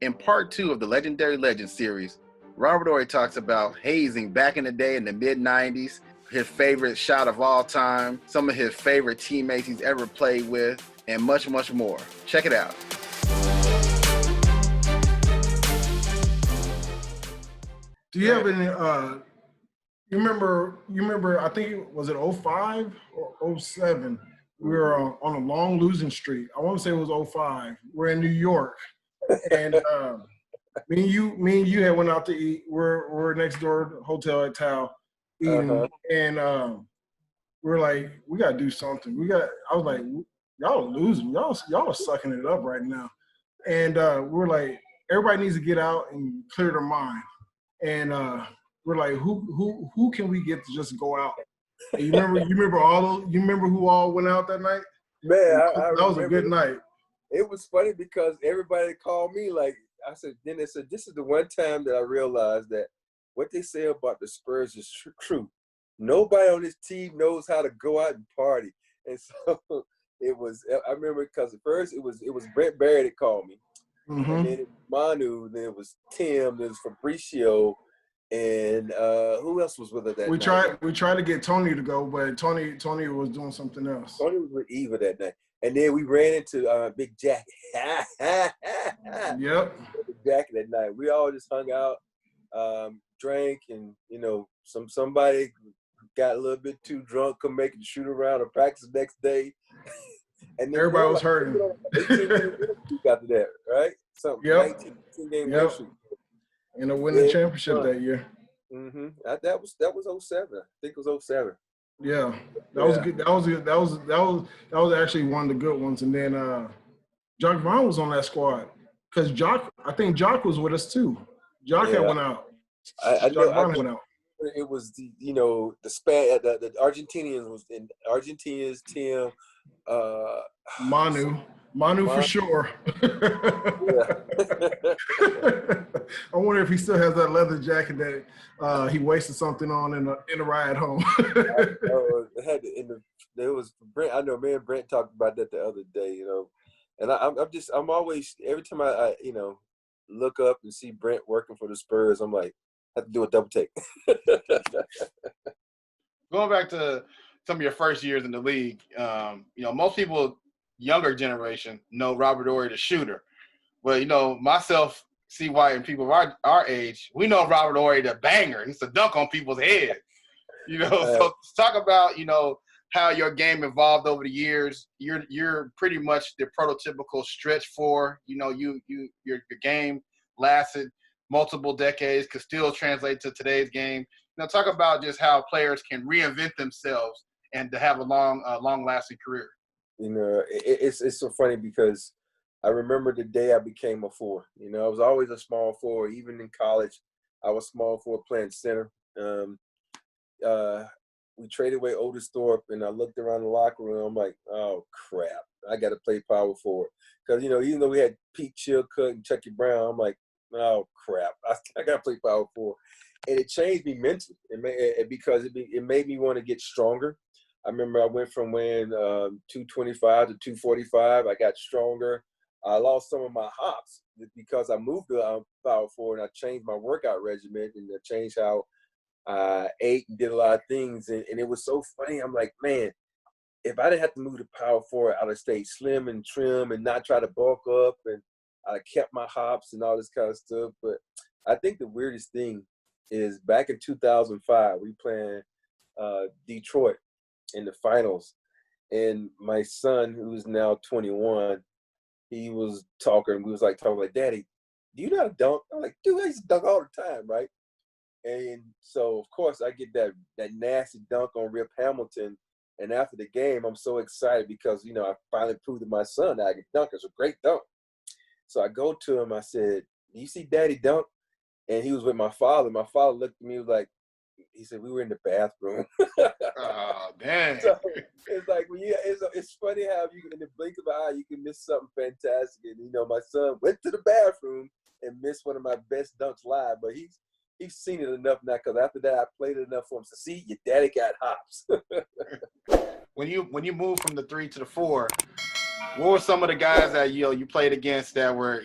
In part 2 of the Legendary Legend series, Robert Horry talks about hazing back in the day in the mid-90s, his favorite shot of all time, some of his favorite teammates he's ever played with, and much, much more. Check it out. Do you have any, you remember, I think, was it 05 or 07? We were on a long losing streak. I want to say it was 05. We're in New York. And me and you had went out to eat. We're next door hotel at Tao eating. And we're like, we got to do something. I was like, y'all are losing. Y'all are sucking it up right now. And we're like, everybody needs to get out and clear their mind. And we're like, who can we get to just go out? And you remember who all went out that night? Man, that was a good night. It was funny because everybody called me like, I said, then they said, this is the one time that I realized that what they say about the Spurs is true. Nobody on this team knows how to go out and party. And so it was, I remember because at first it was Brent Barry that called me. Mm-hmm. And then it was Manu, then it was Tim, then it was Fabricio, and who else was with us that night? We tried to get Tony to go, but Tony was doing something else. Tony was with Eva that night. And then we ran into Big Jack. Yep. Big Jack that night. We all just hung out, drank, and somebody got a little bit too drunk, couldn't make it to shoot around or practice the next day. And then everybody was hurting. 18 after that, right? Something. Yep. 19 game win streak. And a winning championship that year. Mm-hmm. That was 07. I think it was 07. Yeah, that was good. That was actually one of the good ones. And then Jock Vaughn was on that squad because I think Jock was with us too. Jock had went out. Jock Vaughn went out. It was the the Argentinians was in Argentina's team. Manu for sure. I wonder if he still has that leather jacket that he wasted something on in a ride home. There was Brent. I know me and Brent talked about that the other day. And I'm always, every time I look up and see Brent working for the Spurs, I'm like, I have to do a double take. Going back to some of your first years in the league, most people, younger generation, know Robert Horry the shooter. But, myself, CY, and people of our age, we know Robert Horry the banger. He's a dunk on people's head. So talk about, how your game evolved over the years. You're pretty much the prototypical stretch four. Your game lasted multiple decades, could still translate to today's game. Talk about just how players can reinvent themselves and to have a long-lasting career. It's so funny because I remember the day I became a four. I was always a small four. Even in college, I was small four playing center. We traded away Otis Thorpe, and I looked around the locker room. I'm like, oh, crap. I got to play power forward. Because, even though we had Pete Chilcutt and Chucky Brown, I'm like, oh, crap. I got to play power forward. And it changed me mentally because it made me want to get stronger. I remember I went from weighing 225 to 245. I got stronger. I lost some of my hops because I moved to power forward, and I changed my workout regimen, and I changed how I ate and did a lot of things. And it was so funny. I'm like, man, if I didn't have to move to power forward, I'd have stayed slim and trim and not try to bulk up, and I kept my hops and all this kind of stuff. But I think the weirdest thing is back in 2005, we playing Detroit in the finals, and my son, who's now 21, he was talking. We was talking like, Daddy, do you know how to dunk? I'm like, dude, I used to dunk all the time, right? And so of course I get that nasty dunk on Rip Hamilton, and after the game, I'm so excited because I finally proved to my son that I can dunk. It's a great dunk. So I go to him. I said, "Do you see Daddy dunk?" And he was with my father. My father looked at me, he said, "We were in the bathroom." Oh, dang. So it's like, it's funny how you, in the blink of an eye, you can miss something fantastic. And, my son went to the bathroom and missed one of my best dunks live. But he's seen it enough now because after that, I played it enough for him to see your daddy got hops. When you moved from the 3 to the 4, what were some of the guys that you played against that were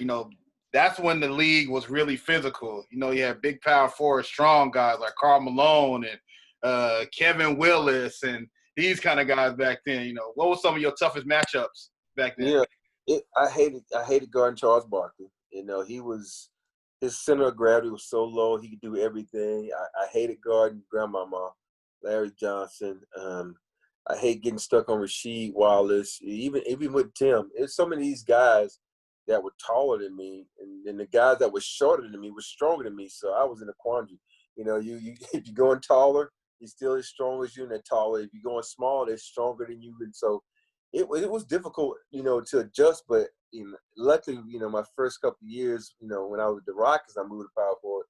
that's when the league was really physical. You know, you had big power forward, strong guys like Karl Malone and Kevin Willis and these kind of guys back then. You know, what were some of your toughest matchups back then? Yeah, I hated guarding Charles Barkley. You know, his center of gravity was so low, he could do everything. I hated guarding Grandmama, Larry Johnson. I hate getting stuck on Rasheed Wallace. Even with Tim, there's so many of these guys that were taller than me, and the guys that were shorter than me were stronger than me. So I was in a quandary. You know, you if you're going taller, he's still as strong as you, and they're taller. If you're going small, they're stronger than you, and so it was difficult, you know, to adjust. But you know, luckily, you know, my first couple of years, you know, when I was with the Rockets, I moved to power forward.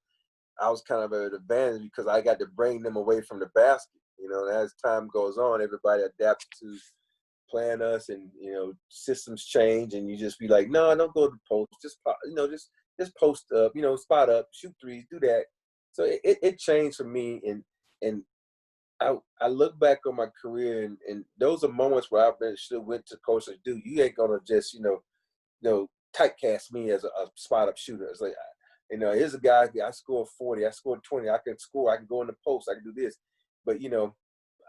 I was kind of at an advantage because I got to bring them away from the basket. You know, and as time goes on, everybody adapts to playing us, and you know, systems change, and you just be like, no, don't go to the post, just you know, just post up, you know, spot up, shoot threes, do that. So it changed for me, and I look back on my career, and those are moments where I should have went to coach like, dude, you ain't gonna just you know typecast me as a spot up shooter. It's like, you know, here's a guy, I scored 40, I scored 20, I can score, I can go in the post, I can do this. But, you know,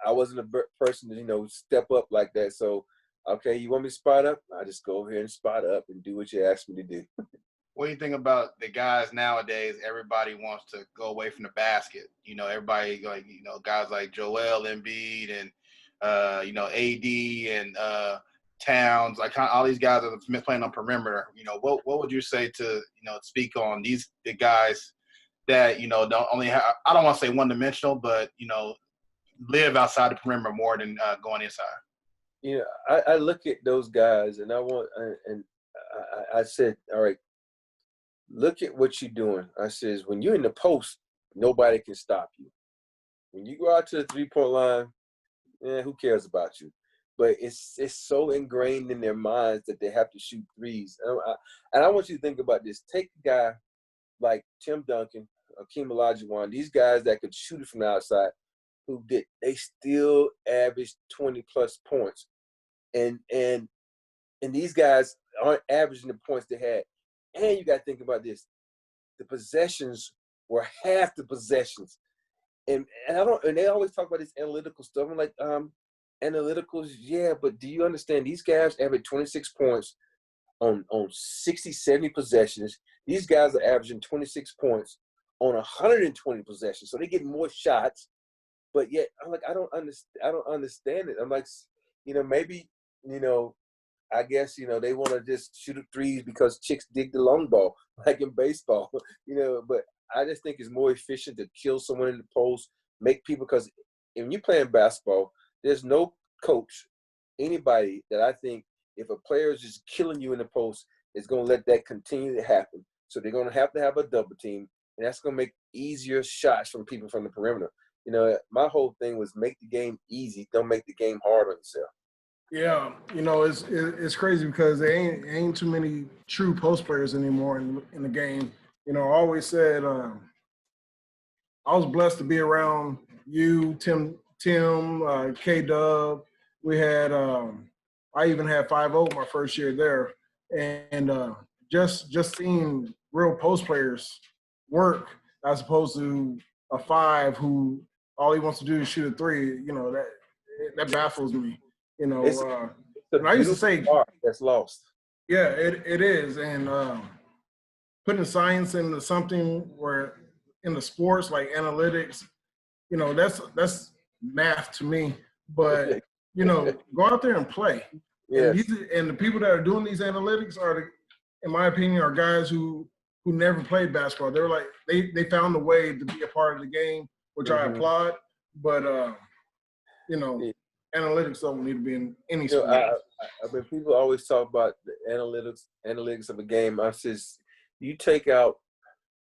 I wasn't a person to, you know, step up like that. So, okay, you want me to spot up? I just go over here and spot up and do what you asked me to do. What do you think about the guys nowadays? Everybody wants to go away from the basket. You know, everybody like, you know, guys like Joel Embiid and, you know, AD and Towns, like all these guys are playing on perimeter. You know, what would you say to, you know, speak on the guys that, you know, don't only have, I don't want to say one dimensional, but, you know, live outside the perimeter more than going inside? You know, I look at those guys and I said, all right, look at what you're doing. I says, when you're in the post, nobody can stop you. When you go out to the 3-point line, who cares about you? But it's so ingrained in their minds that they have to shoot threes. And I want you to think about this. Take a guy like Tim Duncan, Akeem Olajuwon, these guys that could shoot it from the outside, they still averaged 20-plus points. And these guys aren't averaging the points they had. And you got to think about this. The possessions were half the possessions. And they always talk about this analytical stuff. I'm like, analyticals, yeah, but do you understand these guys average 26 points on 60, 70 possessions. These guys are averaging 26 points on 120 possessions. So they get more shots, but yet I'm like, I don't understand it. I'm like, you know, maybe, you know, I guess, you know, they want to just shoot threes because chicks dig the long ball, like in baseball, you know, but I just think it's more efficient to kill someone in the post, make people, because when you're playing basketball, there's no coach, anybody that I think if a player is just killing you in the post is going to let that continue to happen. So they're going to have a double team, and that's going to make easier shots from people from the perimeter. You know, my whole thing was make the game easy, don't make the game hard on yourself. Yeah, you know, it's crazy because there ain't too many true post players anymore in the game. You know, I always said I was blessed to be around you, Tim, K-Dub. We had I even had 5-0 my first year there, and just seeing real post players work as opposed to a 5 who all he wants to do is shoot a 3. You know, that baffles me. You know, It's and I used to say art that's lost. Yeah, it is, and putting science into something where in the sports like analytics, you know, that's math to me. But you know, go out there and play. Yes. And the people that are doing these analytics in my opinion, are guys who never played basketball. They're like they found a way to be a part of the game, which I applaud. But you know, analytics don't need to be in any sport. I mean, people always talk about the analytics of a game. I says, you take out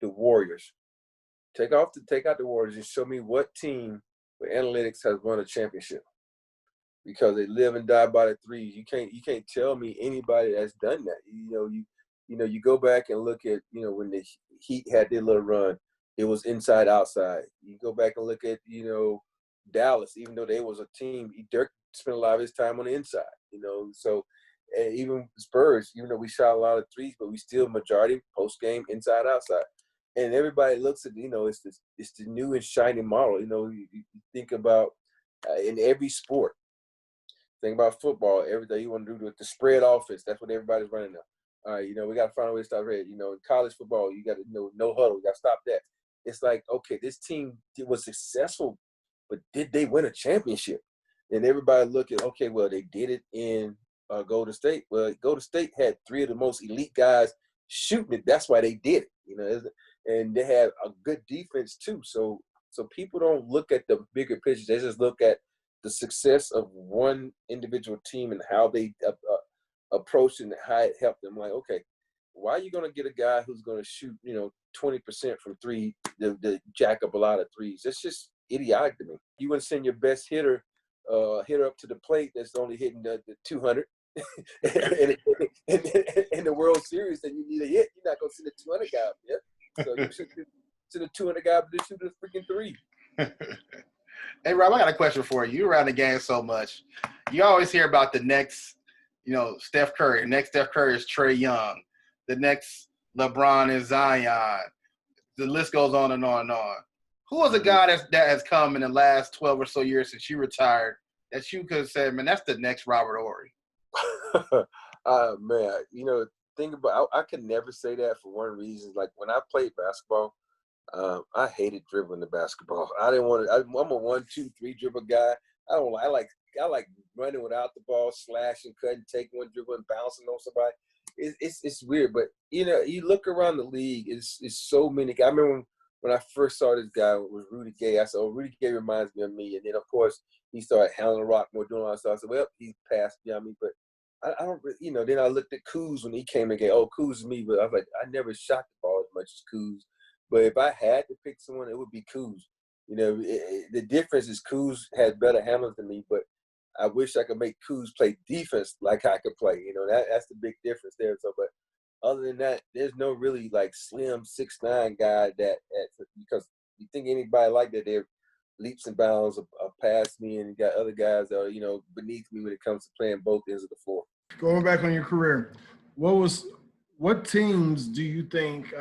the Warriors, take out the Warriors, and show me what team with analytics has won a championship, because they live and die by the threes. You can't tell me anybody that's done that. You go back and look at, you know, when the Heat had their little run, it was inside outside. You go back and look at, you know, Dallas, even though they was a team, Dirk spent a lot of his time on the inside, you know. So And even Spurs, even though we shot a lot of threes, but we still majority post game, inside, outside. And everybody looks at, it's the new and shiny model. You think about in every sport. Think about football. Everything you want to do with the spread offense. That's what everybody's running now. All right, we got to find a way to stop it. In college football, you got to no huddle. You got to stop that. It's like, okay, this team was successful, but did they win a championship? And everybody look at, okay, well, they did it in Golden State. Well, Golden State had 3 of the most elite guys shooting it. That's why they did it. And they had a good defense too. So people don't look at the bigger picture. They just look at the success of one individual team and how they approached it and how it helped them. Like, okay, why are you going to get a guy who's going to shoot, 20% from 3, the jack up a lot of threes? That's just idiotic to me. You wouldn't send your best hitter up to the plate that's only hitting the 200 in the World Series, then you need a hit. You're not going to send a 200 guy up there. So you should send a 200 guy up to shoot a freaking 3. Hey, Rob, I got a question for you. You're around the game so much. You always hear about the next, Steph Curry. The next Steph Curry is Trae Young. The next LeBron is Zion. The list goes on and on and on. Who is a guy that has come in the last 12 or so years since you retired that you could have said, man, that's the next Robert Horry? Man, think about I could never say that for one reason. Like when I played basketball, I hated dribbling the basketball. I didn't want to. I'm a 1, 2, 3 dribble guy. I like running without the ball, slashing, cutting, taking one dribble and bouncing on somebody. It's weird, but you look around the league. It's so many. I remember when I first saw this guy was Rudy Gay. I said, "Oh, Rudy Gay reminds me of me." And then of course he started handling the rock more, doing all that stuff. I said, "Well, he passed beyond me," but I don't. Then I looked at Kuz when he came again. Oh, Kuz is me, but I was like, I never shot the ball as much as Kuz. But if I had to pick someone, it would be Kuz. The difference is Kuz had better handles than me, but I wish I could make Kuz play defense like I could play. That's the big difference there. So, but other than that, there's no really like slim 6'9" guy because you think anybody like that, they're leaps and bounds past me, and you got other guys that are beneath me when it comes to playing both ends of the floor. Going back on your career, what teams do you think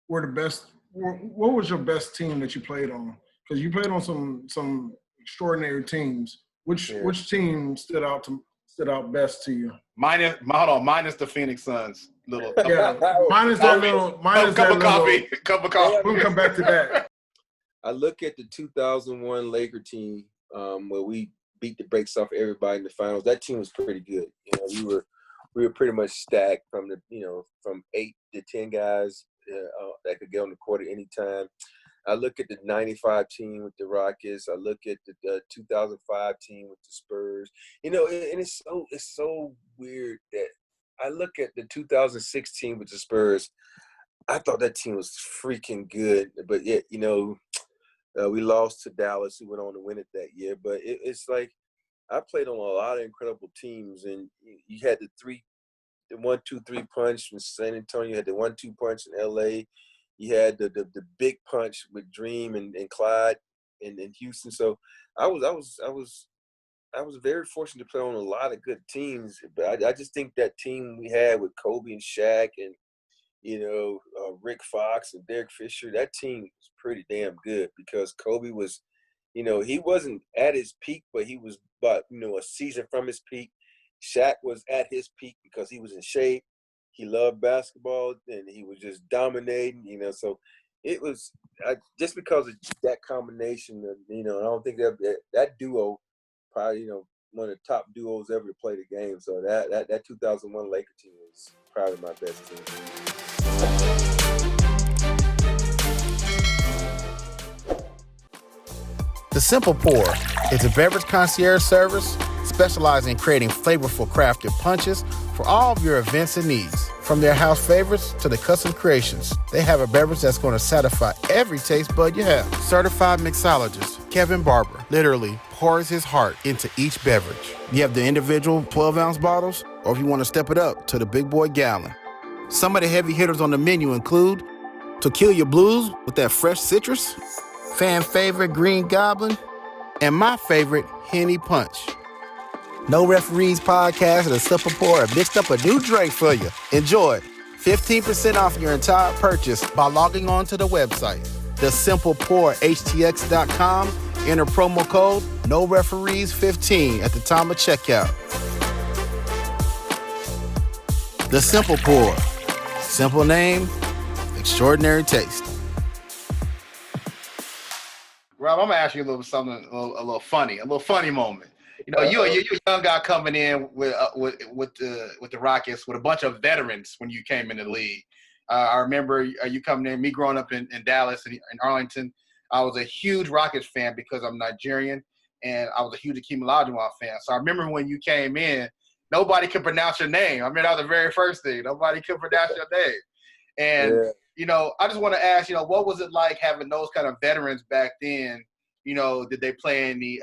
were the best? What was your best team that you played on? Because you played on some extraordinary teams. Which team stood out best to you? Minus the Phoenix Suns. Minus cup of coffee. We'll come back to that. I look at the 2001 Laker team where we beat the brakes off everybody in the finals. That team was pretty good. We were pretty much stacked from from 8 to 10 guys that could get on the court at any time. I look at the 95 team with the Rockets. I look at the 2005 team with the Spurs. And it's so weird that I look at the 2006 team with the Spurs. I thought that team was freaking good, but yet we lost to Dallas, who went on to win it that year. But it's like I played on a lot of incredible teams, and you had the 1-2-3 punch from San Antonio. You had the 1-2 punch in L.A. You had the big punch with Dream and Clyde in Houston. So I was very fortunate to play on a lot of good teams. But I just think that team we had with Kobe and Shaq and Rick Fox and Derek Fisher, that team was pretty damn good because Kobe was, he wasn't at his peak, but he was about a season from his peak. Shaq was at his peak because he was in shape. He loved basketball, and he was just dominating, So it was just because of that combination. I don't think that duo probably, one of the top duos ever to play the game. So that 2001 Laker team is probably my best team. The Simple Pour is a beverage concierge service specializing in creating flavorful crafted punches for all of your events and needs. From their house favorites to the custom creations, they have a beverage that's going to satisfy every taste bud you have. Certified mixologist Kevin Barber literally pours his heart into each beverage. You have the individual 12-ounce bottles, or if you want to step it up to the big boy gallon. Some of the heavy hitters on the menu include Tequila Blues with that fresh citrus, fan favorite Green Goblin, and my favorite, Henny Punch. No Referees Podcast and The Simple Pour have mixed up a new drink for you. Enjoy. 15% off your entire purchase by logging on to the website, thesimplepourhtx.com. Enter promo code NoReferees15 at the time of checkout. The Simple Pour. Simple name, extraordinary taste. Rob, I'm gonna ask you a little something, a little funny moment. You know, you're a young guy coming in with the Rockets with a bunch of veterans when you came in the league. I remember you coming in, me growing up in Dallas and in Arlington. I was a huge Rockets fan because I'm Nigerian, and I was a huge Akeem Olajuwon fan. So I remember when you came in, nobody could pronounce your name. I mean, that was the very first thing. Nobody could pronounce your name. And, you know, I just want to ask, you know, what was it like having those kind of veterans back then? You know, did they play any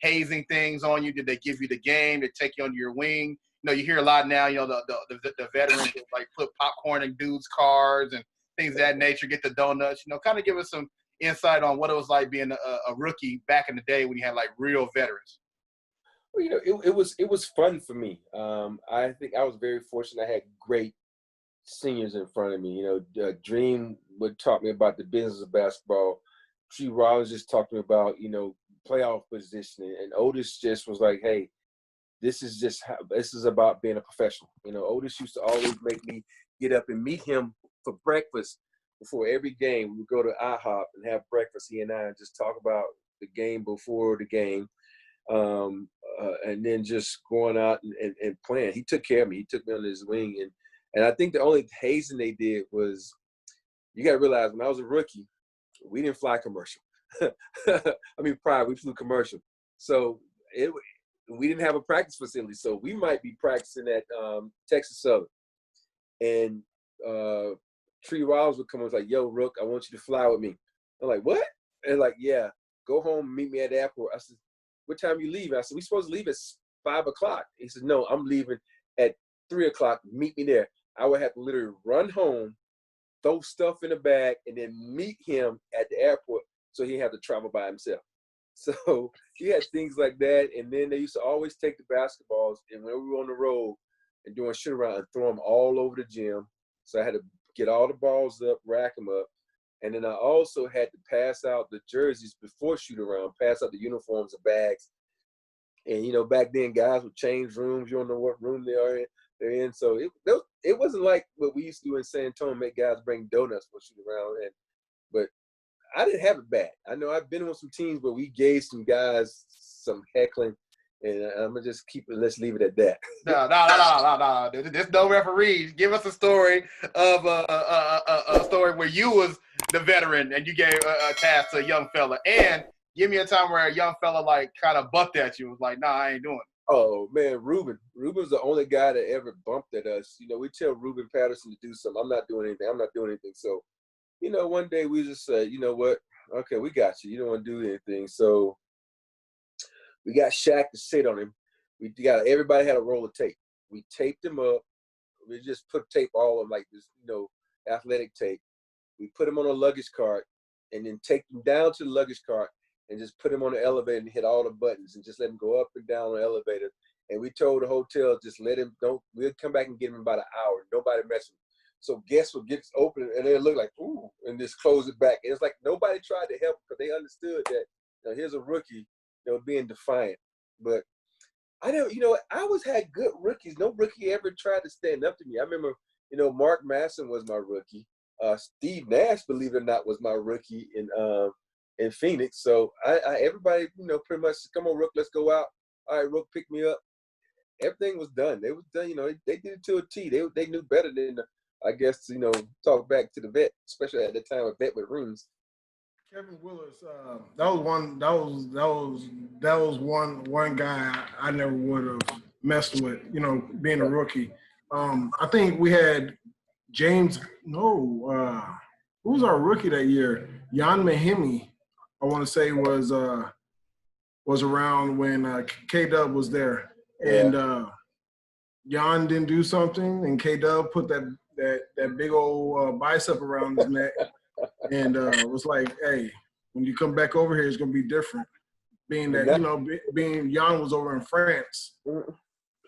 hazing things on you? Did they give you the game? Did they take you under your wing? You know, you hear a lot now, you know, the veterans like put popcorn in dudes' cars and things of that nature, get the donuts. You know, kind of give us some insight on what it was like being a rookie back in the day when you had like real veterans. Well, you know, it was fun for me. I think I was very fortunate. I had great seniors in front of me. You know, Dream would talk me about the business of basketball. Tree Rollins just talked to me about, you know, playoff positioning. And Otis just was like, hey, this is about being a professional. You know, Otis used to always make me get up and meet him for breakfast before every game. We would go to IHOP and have breakfast, he and I, and just talk about the game before the game. And then just going out and playing. He took care of me. He took me under his wing. And I think the only hazing they did was, you got to realize, when I was a rookie, we didn't fly commercial. I mean, prior, we flew commercial. So we didn't have a practice facility. So we might be practicing at Texas Southern. And Tree Rollins would come and was like, yo, Rook, I want you to fly with me. I'm like, what? And like, yeah, go home and meet me at the airport. I said, what time you leaving? I said, we supposed to leave at 5 o'clock. He said, no, I'm leaving at 3 o'clock. Meet me there. I would have to literally run home, throw stuff in a bag, and then meet him at the airport so he had to travel by himself. So he had things like that. And then they used to always take the basketballs, and when we were on the road and doing shoot around, and throw them all over the gym. So I had to get all the balls up, rack them up. And then I also had to pass out the jerseys before shoot around, pass out the uniforms and bags. And, you know, back then guys would change rooms. You don't know what room they're in. So it wasn't like what we used to do in San Antonio, make guys bring donuts for shoot around. But I didn't have it bad. I know I've been on some teams where we gave some guys some heckling. And I'm going to just let's leave it at that. No. There's no referees. Give us a story of a story where you was the veteran and you gave a task to a young fella. And give me a time where a young fella like kind of bucked at you. Was like, nah, I ain't doing it. Oh, man, Ruben. Ruben's the only guy that ever bumped at us. You know, we tell Ruben Patterson to do something. I'm not doing anything. So, you know, one day we just said, you know what? Okay, we got you. You don't want to do anything. So we got Shaq to sit on him. Everybody had a roll of tape. We taped him up. We just put tape all on like this, you know, athletic tape. We put him on a luggage cart and then take him down to the luggage cart and just put him on the elevator and hit all the buttons and just let him go up and down on the elevator. And we told the hotel, just let him, we'll come back and get him in about an hour. Nobody mess with him. So guests would get open and they look like, ooh, and just close it back. And it's like nobody tried to help because they understood that, you know, here's a rookie, you know, being defiant. But I don't, you know, I always had good rookies. No rookie ever tried to stand up to me. I remember, you know, Mark Masson was my rookie. Steve Nash, believe it or not, was my rookie in Phoenix. So everybody, you know, pretty much, come on, Rook, let's go out. All right, Rook, pick me up. Everything was done. They was done, you know, they did it to a T. They knew better than, I guess, you know, talk back to the vet, especially at the time a vet with rings. Kevin Willis, that was one guy I never would have messed with, you know, being a rookie. I think we had who was our rookie that year? Jan Mahimi, I want to say was around when K-Dub was there. And Jan didn't do something, and K-Dub put that big old bicep around his neck. And it was like, hey, when you come back over here, it's going to be different. being that, you know, being Jan was over in France.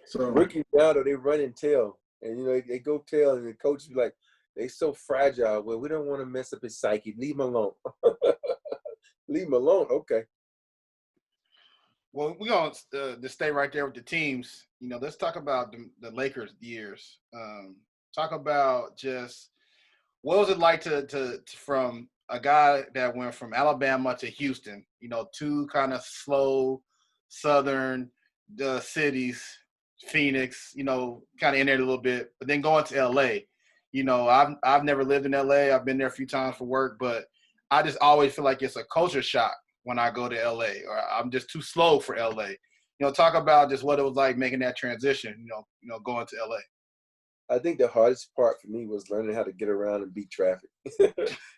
So rookies now, though, they run and tell. And, you know, they go tell, and the coach be like, they so fragile. Well, we don't want to mess up his psyche. Leave him alone. Leave him alone. Okay. Well, we're going to stay right there with the teams. You know, let's talk about the Lakers years. Talk about just what was it like to from a guy that went from Alabama to Houston, you know, two kind of slow southern cities, Phoenix, you know, kind of in there a little bit, but then going to LA. You know, I've never lived in LA. I've been there a few times for work, but I just always feel like it's a culture shock when I go to LA, or I'm just too slow for LA. You know, talk about just what it was like making that transition, you know, going to LA. I think the hardest part for me was learning how to get around and beat traffic.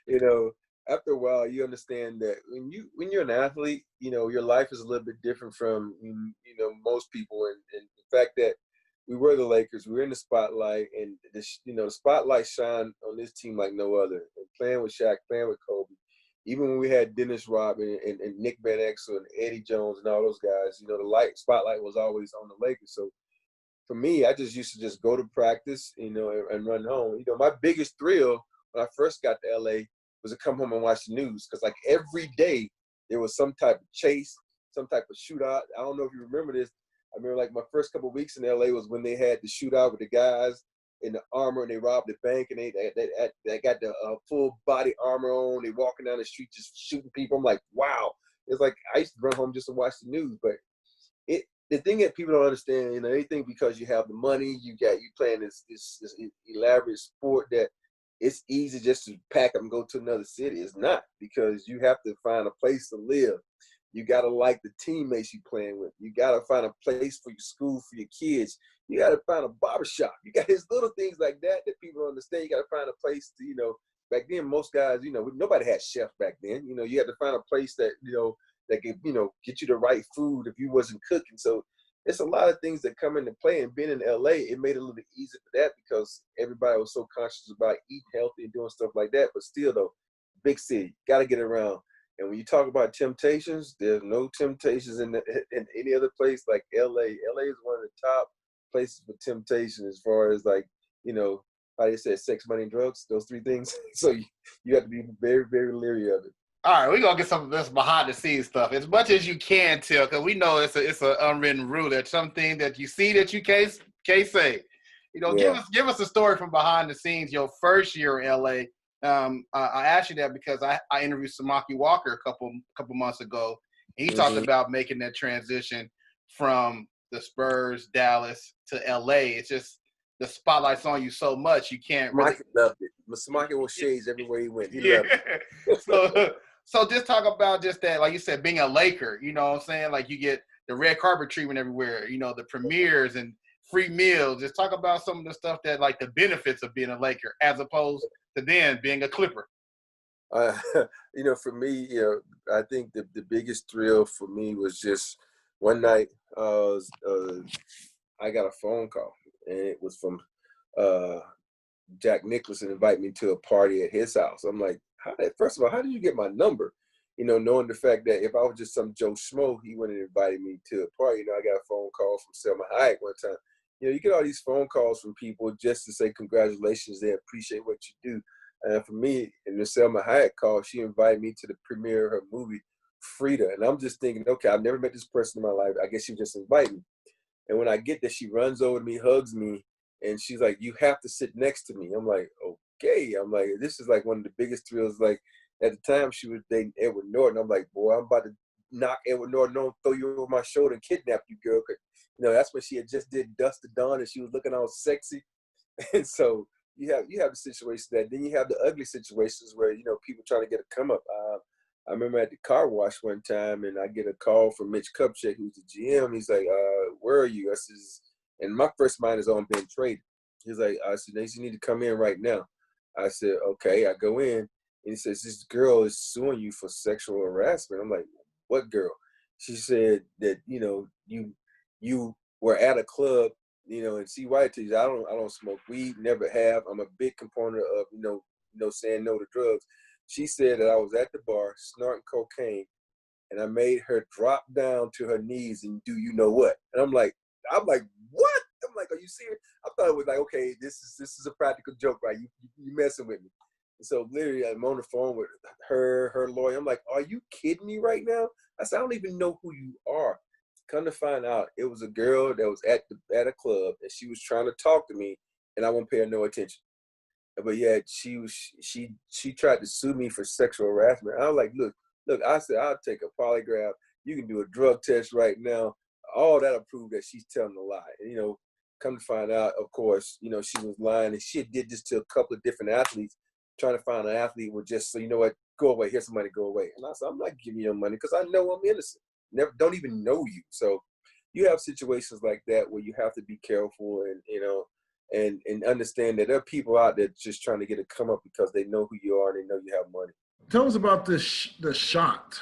You know, after a while, you understand that when you're an athlete, you know, your life is a little bit different from, you know, most people. And the fact that we were the Lakers, we were in the spotlight, and you know, the spotlight shined on this team like no other. And playing with Shaq, playing with Kobe, even when we had Dennis Rodman and Nick Van Exel and Eddie Jones and all those guys, you know, the spotlight was always on the Lakers. So for me, I just used to just go to practice, you know, and run home. You know, my biggest thrill when I first got to LA was to come home and watch the news, because like every day there was some type of chase, some type of shootout. I don't know if you remember this. I remember like my first couple of weeks in LA was when they had the shootout with the guys in the armor, and they robbed the bank, and they got the full body armor on. They walking down the street just shooting people. I'm like, wow. It's like I used to run home just to watch the news, but the thing that people don't understand, you know, they think because you have the money, you playing this elaborate sport that it's easy just to pack up and go to another city. It's not, because you have to find a place to live. You got to like the teammates you playing with. You got to find a place for your school, for your kids. You got to find a barbershop. You got these little things like that people don't understand. You got to find a place to, you know, back then most guys, you know, nobody had chefs back then. You know, you had to find a place that, you know, that could, you know, get you the right food if you wasn't cooking. So it's a lot of things that come into play. And being in LA, it made it a little bit easier for that, because everybody was so conscious about eating healthy and doing stuff like that. But still, though, big city, got to get around. And when you talk about temptations, there's no temptations in any other place like LA. LA is one of the top places for temptation as far as, like, you know, how they said sex, money, and drugs, those three things. So you have to be very, very leery of it. All right, we're going to get some of this behind-the-scenes stuff, as much as you can tell, because we know it's an unwritten rule. There's something that you see that you can't say. You know, Yeah. give us a story from behind the scenes, your first year in L.A. I asked you that because I interviewed Samaki Walker a couple months ago. And he talked about making that transition from the Spurs, Dallas, to L.A. It's just the spotlight's on you so much, you can't really – loved it. Samaki was shades everywhere he went. He loved it. So just talk about just that, like you said, being a Laker, you know what I'm saying? Like you get the red carpet treatment everywhere, you know, the premieres and free meals. Just talk about some of the stuff that, like, the benefits of being a Laker as opposed to then being a Clipper. You know, for me, you know, I think the biggest thrill for me was just one night I got a phone call, and it was from Jack Nicholson invited me to a party at his house. I'm like, first of all, how did you get my number? You know, knowing the fact that if I was just some Joe Schmo, he wouldn't have invited me to a party. You know, I got a phone call from Selma Hayek one time. You know, you get all these phone calls from people just to say congratulations, they appreciate what you do. And for me, in the Selma Hayek call, she invited me to the premiere of her movie, Frida. And I'm just thinking, okay, I've never met this person in my life. I guess she just invited me. And when I get there, she runs over to me, hugs me, and she's like, you have to sit next to me. I'm like, okay. I'm like, this is like one of the biggest thrills. Like, at the time, she was dating Edward Norton. I'm like, boy, I'm about to knock Edward Norton on, throw you over my shoulder and kidnap you, girl. You know, that's when she had just did Dust to Dawn, and she was looking all sexy. And so you have the situation that. Then you have the ugly situations where, you know, people trying to get a come up. I remember at the car wash one time, and I get a call from Mitch Kupchak, who's the GM. He's like, where are you? I says, and my first mind is on being traded. He's like, I said, you need to come in right now. I said, okay. I go in, and he says, this girl is suing you for sexual harassment. I'm like, what girl? She said that, you know, you were at a club, you know, and see why I tell you, I don't smoke weed, never have. I'm a big component of, you know, saying no to drugs. She said that I was at the bar snorting cocaine, and I made her drop down to her knees and do you know what? And I'm like, what? I'm like, are you serious? I thought it was like, okay, this is a practical joke, right? You messing with me. And so literally I'm on the phone with her lawyer. I'm like, are you kidding me right now? I said, I don't even know who you are. Come to find out, it was a girl that was at a club, and she was trying to talk to me, and I won't pay her no attention. But yeah, she tried to sue me for sexual harassment. I was like, look, I said, I'll take a polygraph. You can do a drug test right now. All that'll prove that she's telling a lie. And, come to find out, of course, she was lying, and she did this to a couple of different athletes, trying to find an athlete would just say, you know what, go away, here's some money, go away. And I said, I'm not giving you money because I know I'm innocent. Don't even know you. So you have situations like that where you have to be careful and understand that there are people out there just trying to get a come up because they know who you are and they know you have money. Tell us about the shot,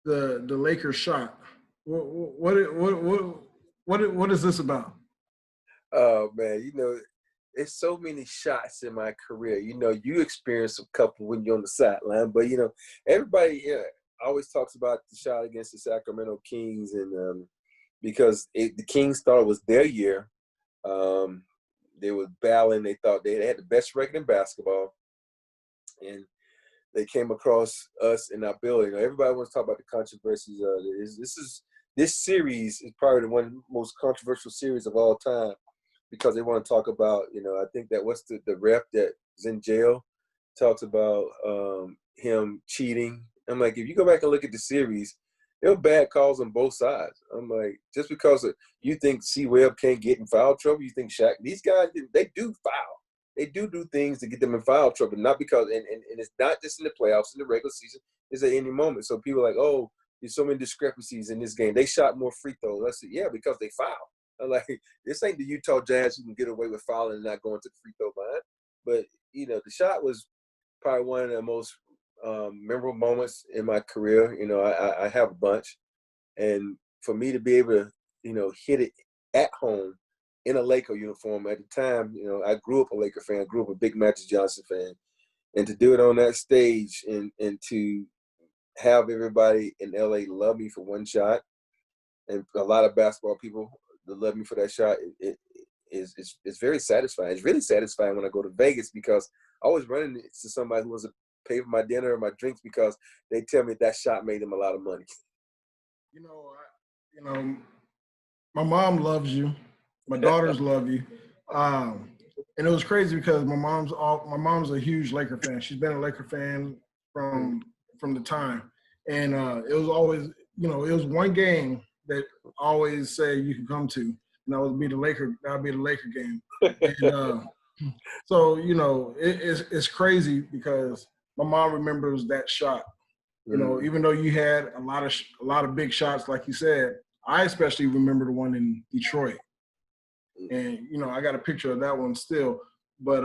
the Lakers shot. What is this about? Oh man, it's so many shots in my career. You experience a couple when you're on the sideline, but everybody always talks about the shot against the Sacramento Kings, and because the Kings thought it was their year. They were battling. They thought they had the best record in basketball, and they came across us in our building. Everybody wants to talk about the controversies. This series is probably one of the most controversial series of all time because they want to talk about, I think that what's the ref that is in jail talks about him cheating. I'm like, if you go back and look at the series, there were bad calls on both sides. I'm like, just because you think C-Webb can't get in foul trouble, you think Shaq, these guys, they do foul. They do things to get them in foul trouble, not because, and it's not just in the playoffs, in the regular season, it's at any moment. So people are like, oh, there's so many discrepancies in this game. They shot more free throws. I said, yeah, because they foul. I'm like, this ain't the Utah Jazz who can get away with fouling and not going to the free throw line. But, the shot was probably one of the most memorable moments in my career. I have a bunch. And for me to be able to, hit it at home in a Laker uniform at the time, I grew up a Laker fan, grew up a big Magic Johnson fan. And to do it on that stage and to have everybody in LA love me for one shot, and a lot of basketball people that love me for that shot, it's very satisfying. It's really satisfying when I go to Vegas because I was running to somebody who was pay for my dinner or my drinks because they tell me that shot made them a lot of money. My mom loves you. My daughters love you. And it was crazy because my mom's a huge Laker fan. She's been a Laker fan from the time. And it was always, it was one game that I always say you can come to, and that would be the Laker game. And so, it's crazy because my mom remembers that shot. Even though you had a lot of big shots, like you said, I especially remember the one in Detroit. And, I got a picture of that one still, but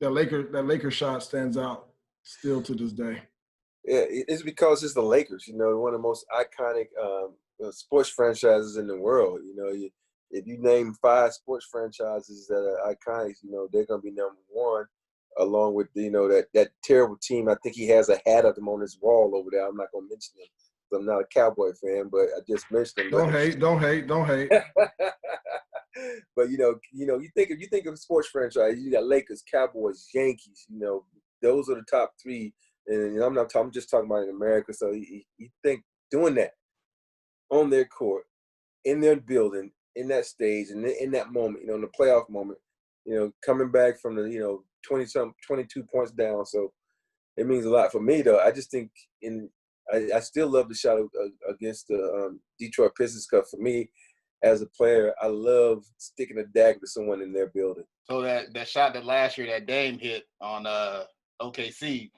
that Laker shot stands out still to this day. Yeah, it's because it's the Lakers, one of the most iconic sports franchises in the world. If you name 5 sports franchises that are iconic, they're going to be number one, along with, that terrible team. I think he has a hat of them on his wall over there. I'm not going to mention them. I'm not a Cowboy fan, but I just mentioned them. Don't hate. But you think of sports franchise, you got Lakers, Cowboys, Yankees. Those are the top 3. And I'm just talking about in America. So you think doing that on their court, in their building, in that stage, and in that moment, in the playoff moment, coming back from the 22 points down. So it means a lot for me, though. I just think I still love the shot against the Detroit Pistons because for me, as a player, I love sticking a dagger to someone in their building. So that shot that last year that Dame hit on OKC,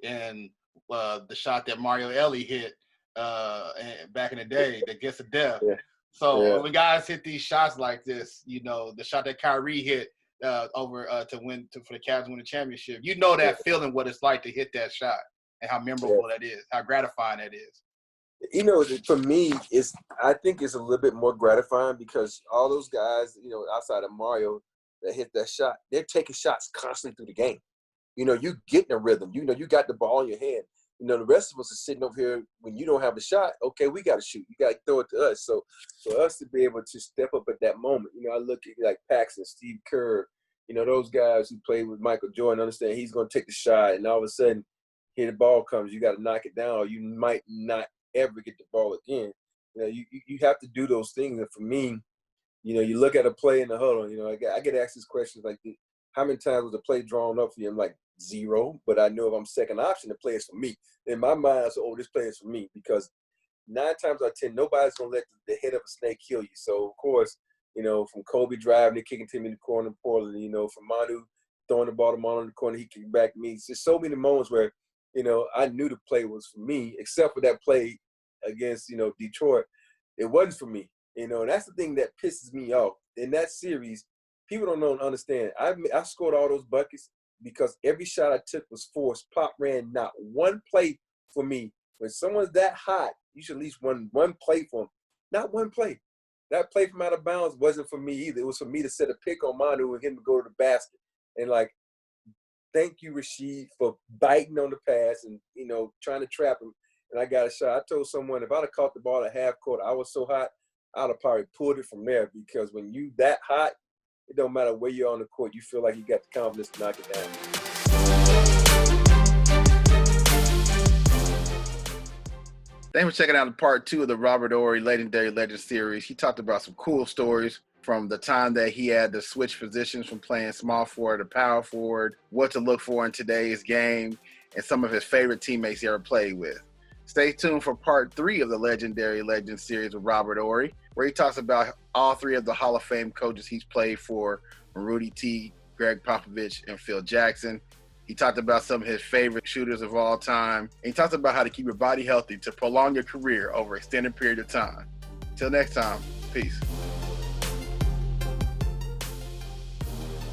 and the shot that Mario Elie hit back in the day that gets a death. Yeah. So when guys hit these shots like this, the shot that Kyrie hit over for the Cavs to win the championship, that feeling, what it's like to hit that shot and how memorable that is, how gratifying that is. For me, I think it's a little bit more gratifying because all those guys, outside of Mario that hit that shot, they're taking shots constantly through the game. You get in a rhythm. You got the ball in your hand. You know, the rest of us are sitting over here. When you don't have a shot, okay, we got to shoot. You got to throw it to us. So for us to be able to step up at that moment, you know, I look at like Paxson, Steve Kerr, you know, those guys who played with Michael Jordan, understand he's going to take the shot, and all of a sudden, here the ball comes, you got to knock it down, or you might not ever get the ball again. You know, you have to do those things. And for me, you know, you look at a play in the huddle, you know, I get asked these questions like, how many times was the play drawn up for you? I'm like, 0, but I know if I'm second option, the play is for me. In my mind, I say, oh, this play is for me, because 9 times out of 10, nobody's going to let the head of a snake kill you. So, of course, you know, from Kobe driving and kicking to me in the corner in Portland, you know, from Manu throwing the ball to Manu in the corner, he kicked back to me. It's just so many moments where, you know, I knew the play was for me, except for that play against, you know, Detroit. It wasn't for me, you know, and that's the thing that pisses me off. In that series, people don't understand. I scored all those buckets because every shot I took was forced. Pop ran not one play for me. When someone's that hot, you should at least run one play for them. Not one play. That play from out of bounds wasn't for me either. It was for me to set a pick on Manu and him to go to the basket. And, like, thank you, Rasheed, for biting on the pass and, you know, trying to trap him. And I got a shot. I told someone if I'd have caught the ball at half court, I was so hot, I'd have probably pulled it from there, because when you that hot, it don't matter where you're on the court, you feel like you got the confidence to knock it down. Thanks for checking out part 2 of the Robert Horry Legendary Legend series. He talked about some cool stories from the time that he had to switch positions from playing small forward to power forward, what to look for in today's game, and some of his favorite teammates he ever played with. Stay tuned for part 3 of the Legendary Legend series with Robert Horry, where he talks about all 3 of the Hall of Fame coaches he's played for, Rudy T, Greg Popovich, and Phil Jackson. He talked about some of his favorite shooters of all time. And he talked about how to keep your body healthy to prolong your career over an extended period of time. Till next time, peace.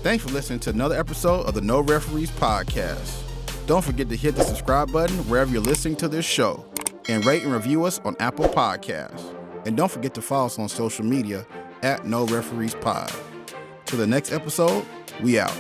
Thanks for listening to another episode of the No Referees Podcast. Don't forget to hit the subscribe button wherever you're listening to this show, and rate and review us on Apple Podcasts. And don't forget to follow us on social media at No Referees Pod. Till the next episode, we out.